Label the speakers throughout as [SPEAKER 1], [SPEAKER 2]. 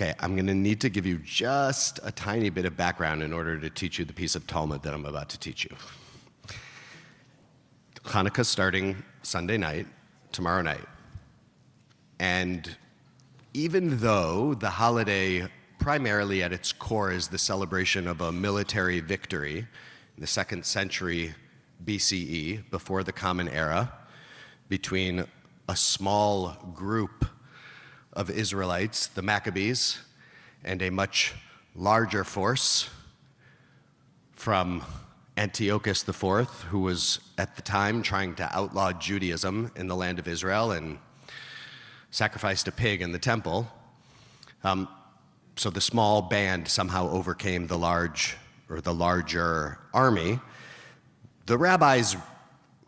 [SPEAKER 1] Okay, I'm going to need to give you just a tiny bit of background in order to teach you the piece of Talmud that I'm about to teach you. Hannukah starting Sunday night, tomorrow night. And even though the holiday primarily at its core is the celebration of a military victory in the 2nd century BCE, before the Common Era, between a small group of Israelites, the Maccabees, and a much larger force from Antiochus IV, who was at the time trying to outlaw Judaism in the land of Israel and sacrificed a pig in the temple. So the small band somehow overcame the larger army. The rabbis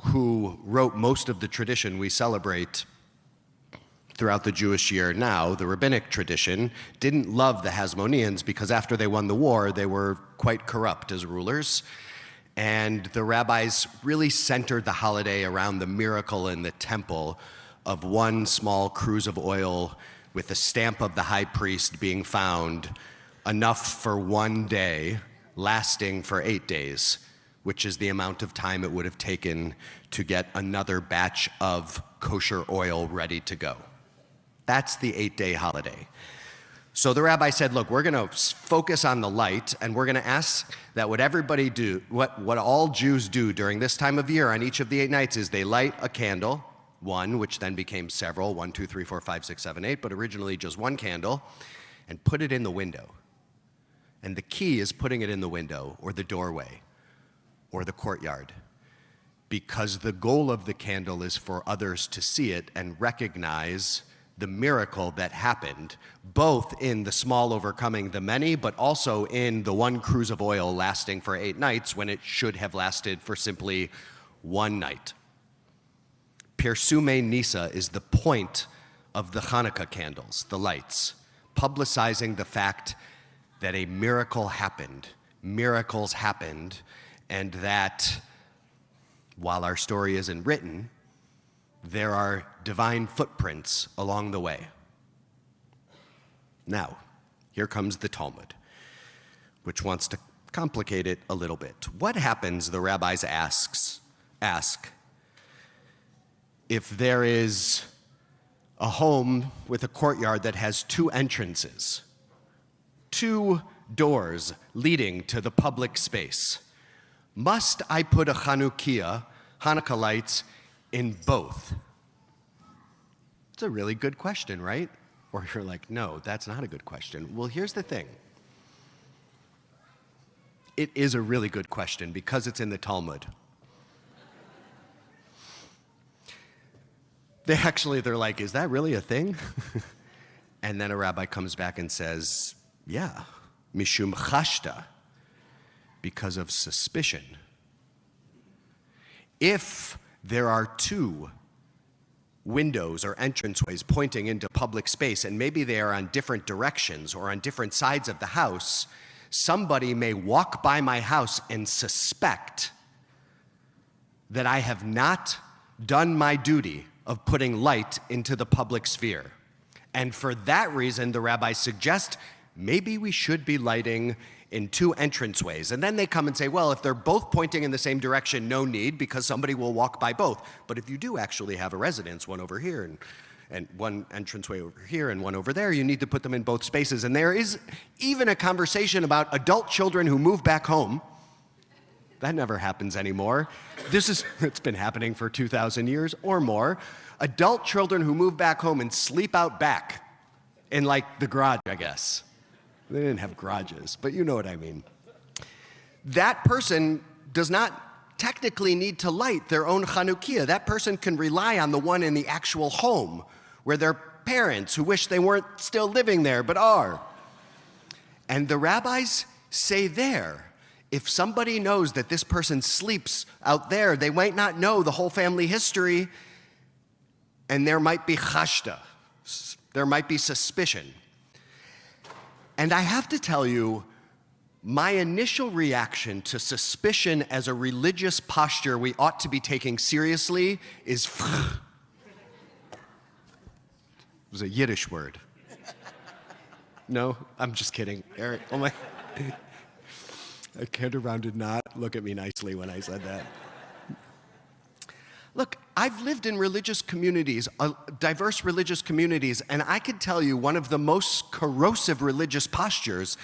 [SPEAKER 1] who wrote most of the tradition we celebrate throughout the Jewish year now, the rabbinic tradition, didn't love the Hasmoneans because after they won the war, they were quite corrupt as rulers. And the rabbis really centered the holiday around the miracle in the temple of one small cruse of oil with the stamp of the high priest being found, enough for one day, lasting for 8 days, which is the amount of time it would have taken to get another batch of kosher oil ready to go. That's the 8-day holiday. So the rabbi said, look, we're going to focus on the light, and we're going to ask that what everybody do, what all Jews do during this time of year on each of the 8 nights is they light a candle, one, which then became several, 1, 2, 3, 4, 5, 6, 7, 8, but originally just one candle, and put it in the window. And the key is putting it in the window or the doorway or the courtyard, because the goal of the candle is for others to see it and recognize the miracle that happened, both in the small overcoming the many, but also in the one cruse of oil lasting for 8 nights when it should have lasted for simply 1 night. Pirsume Nisa is the point of the Hannukah candles, the lights, publicizing the fact that a miracle happened, miracles happened, and that while our story isn't written, there are divine footprints along the way. Now, here comes the Talmud, which wants to complicate it a little bit. What happens, the rabbis ask, if there is a home with a courtyard that has 2 entrances, 2 doors leading to the public space? Must I put a Hannukah lights in both? It's a really good question, right? Or you're like, no, that's not a good question. Well, here's the thing. It is a really good question because it's in the Talmud. They're like, is that really a thing? And then a rabbi comes back and says, yeah, mishum chashta, because of suspicion. If there are 2 windows or entranceways pointing into public space, and maybe they are on different directions or on different sides of the house, somebody may walk by my house and suspect that I have not done my duty of putting light into the public sphere. And for that reason, the rabbis suggest maybe we should be lighting in 2 entranceways. And then they come and say, well, if they're both pointing in the same direction, no need, because somebody will walk by both. But if you do actually have a residence, one over here and one entranceway over here and one over there, you need to put them in both spaces. And there is even a conversation about adult children who move back home. That never happens anymore. It's been happening for 2,000 years or more. Adult children who move back home and sleep out back in like the garage, I guess. They didn't have garages, but you know what I mean. That person does not technically need to light their own Hannukah. That person can rely on the one in the actual home where their parents who wish they weren't still living there but are. And the rabbis say there, if somebody knows that this person sleeps out there, they might not know the whole family history, and there might be chashta, there might be suspicion. And I have to tell you, my initial reaction to suspicion as a religious posture we ought to be taking seriously is it was a Yiddish word. No, I'm just kidding. Eric, oh my. I turned around, did not look at me nicely when I said that. Look, I've lived in religious communities, diverse religious communities, and I could tell you one of the most corrosive religious postures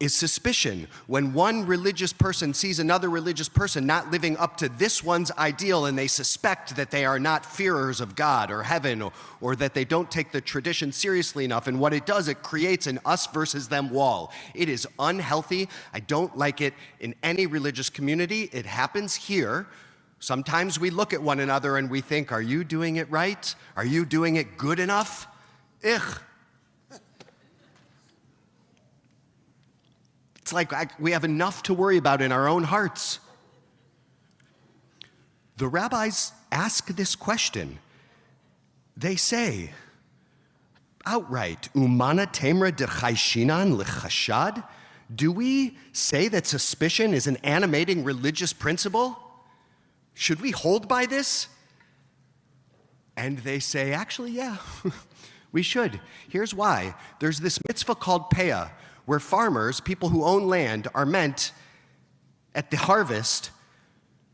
[SPEAKER 1] is suspicion. When one religious person sees another religious person not living up to this one's ideal and they suspect that they are not fearers of God or heaven or that they don't take the tradition seriously enough, and what it does, it creates an us versus them wall. It is unhealthy. I don't like it in any religious community. It happens here. Sometimes we look at one another and we think, are you doing it right? Are you doing it good enough? Ugh. It's like we have enough to worry about in our own hearts. The rabbis ask this question. They say, outright, Umana temra de chayshinan lechashad? Do we say that suspicion is an animating religious principle? Should we hold by this? And they say, actually, yeah, we should. Here's why. There's this mitzvah called peah, where farmers, people who own land, are meant at the harvest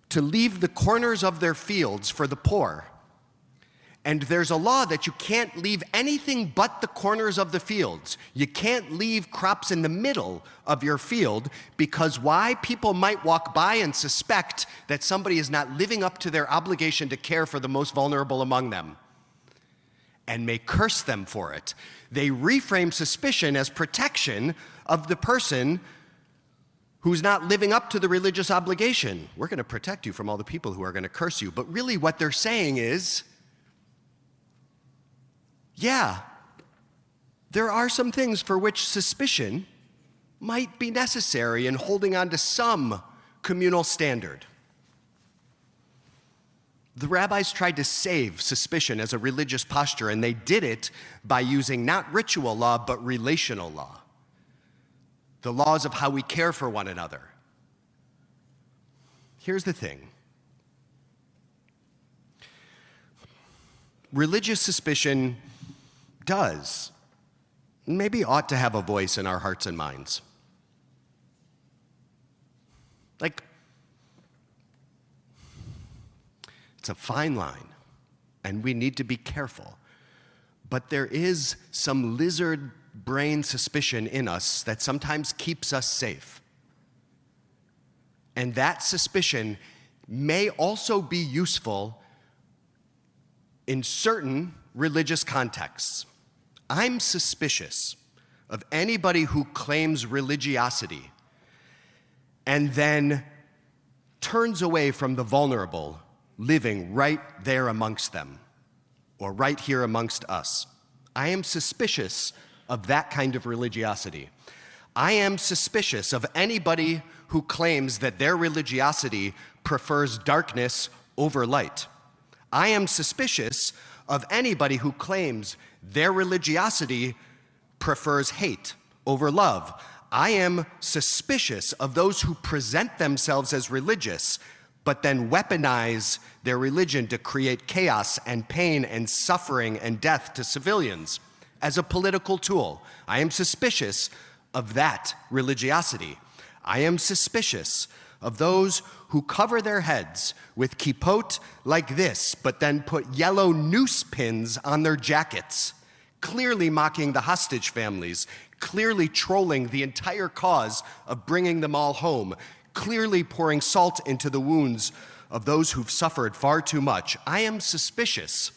[SPEAKER 1] to leave the corners of their fields for the poor. And there's a law that you can't leave anything but the corners of the fields. You can't leave crops in the middle of your field, because why? People might walk by and suspect that somebody is not living up to their obligation to care for the most vulnerable among them, and may curse them for it. They reframe suspicion as protection of the person who's not living up to the religious obligation. We're going to protect you from all the people who are going to curse you. But really what they're saying is, yeah, there are some things for which suspicion might be necessary in holding on to some communal standard. The rabbis tried to save suspicion as a religious posture, and they did it by using not ritual law, but relational law. The laws of how we care for one another. Here's the thing. Religious suspicion does, maybe ought to have a voice in our hearts and minds. Like, it's a fine line, and we need to be careful. But there is some lizard brain suspicion in us that sometimes keeps us safe. And that suspicion may also be useful in certain religious contexts. I'm suspicious of anybody who claims religiosity and then turns away from the vulnerable living right there amongst them, or right here amongst us. I am suspicious of that kind of religiosity. I am suspicious of anybody who claims that their religiosity prefers darkness over light. I am suspicious of anybody who claims their religiosity prefers hate over love. I am suspicious of those who present themselves as religious, but then weaponize their religion to create chaos and pain and suffering and death to civilians as a political tool. I am suspicious of that religiosity. I am suspicious of those who cover their heads with kippot like this, but then put yellow noose pins on their jackets, clearly mocking the hostage families, clearly trolling the entire cause of bringing them all home, clearly pouring salt into the wounds of those who've suffered far too much. I am suspicious,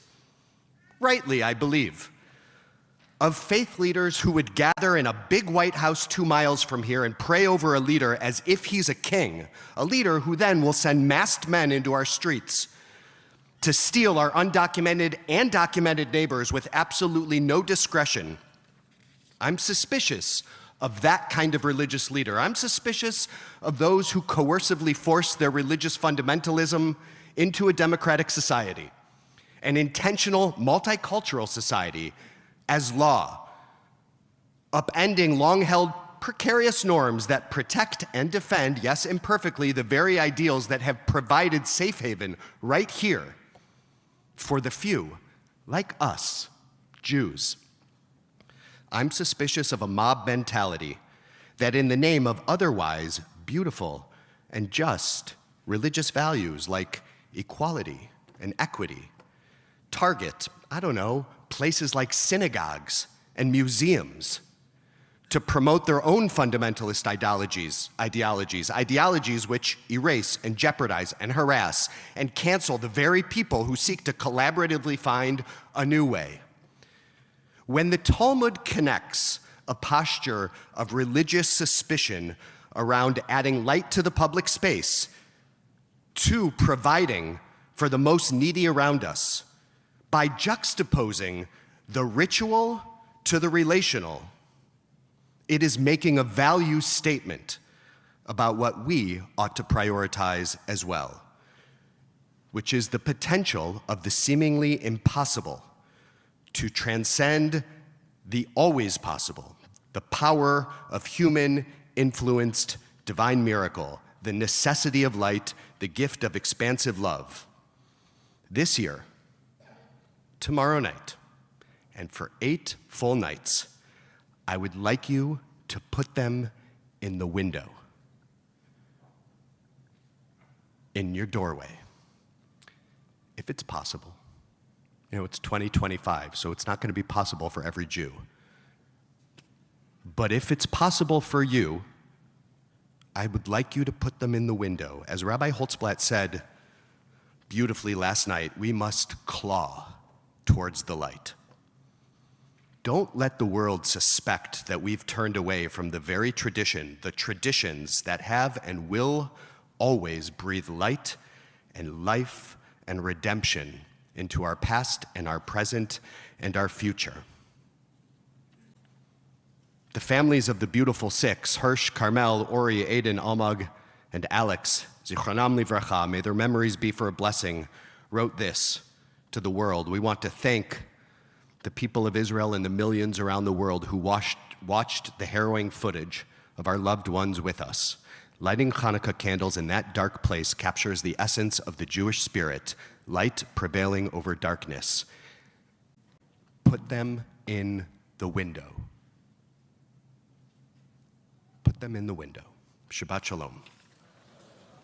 [SPEAKER 1] rightly I believe, of faith leaders who would gather in a big White House 2 miles from here and pray over a leader as if he's a king, a leader who then will send masked men into our streets to steal our undocumented and documented neighbors with absolutely no discretion. I'm suspicious of that kind of religious leader. I'm suspicious of those who coercively force their religious fundamentalism into a democratic society, an intentional multicultural society, as law, upending long-held precarious norms that protect and defend, yes, imperfectly, the very ideals that have provided safe haven right here for the few, like us, Jews. I'm suspicious of a mob mentality that in the name of otherwise beautiful and just religious values like equality and equity, target, I don't know, places like synagogues and museums to promote their own fundamentalist ideologies which erase and jeopardize and harass and cancel the very people who seek to collaboratively find a new way. When the Talmud connects a posture of religious suspicion around adding light to the public space to providing for the most needy around us by juxtaposing the ritual to the relational, it is making a value statement about what we ought to prioritize as well, which is the potential of the seemingly impossible to transcend the always possible, the power of human-influenced divine miracle, the necessity of light, the gift of expansive love. This year, tomorrow night, and for 8 full nights, I would like you to put them in the window, in your doorway, if it's possible. You know, it's 2025, so it's not going to be possible for every Jew. But if it's possible for you, I would like you to put them in the window. As Rabbi Holtzblatt said beautifully last night, we must claw towards the light. Don't let the world suspect that we've turned away from the very tradition, the traditions that have and will always breathe light and life and redemption into our past and our present and our future. The families of the beautiful 6, Hirsch, Carmel, Ori, Aiden, Almag, and Alex, Zichronam Livracha, may their memories be for a blessing, wrote this to the world. We want to thank the people of Israel and the millions around the world who watched the harrowing footage of our loved ones with us. Lighting Hannukah candles in that dark place captures the essence of the Jewish spirit, light prevailing over darkness. Put them in the window. Put them in the window. Shabbat Shalom.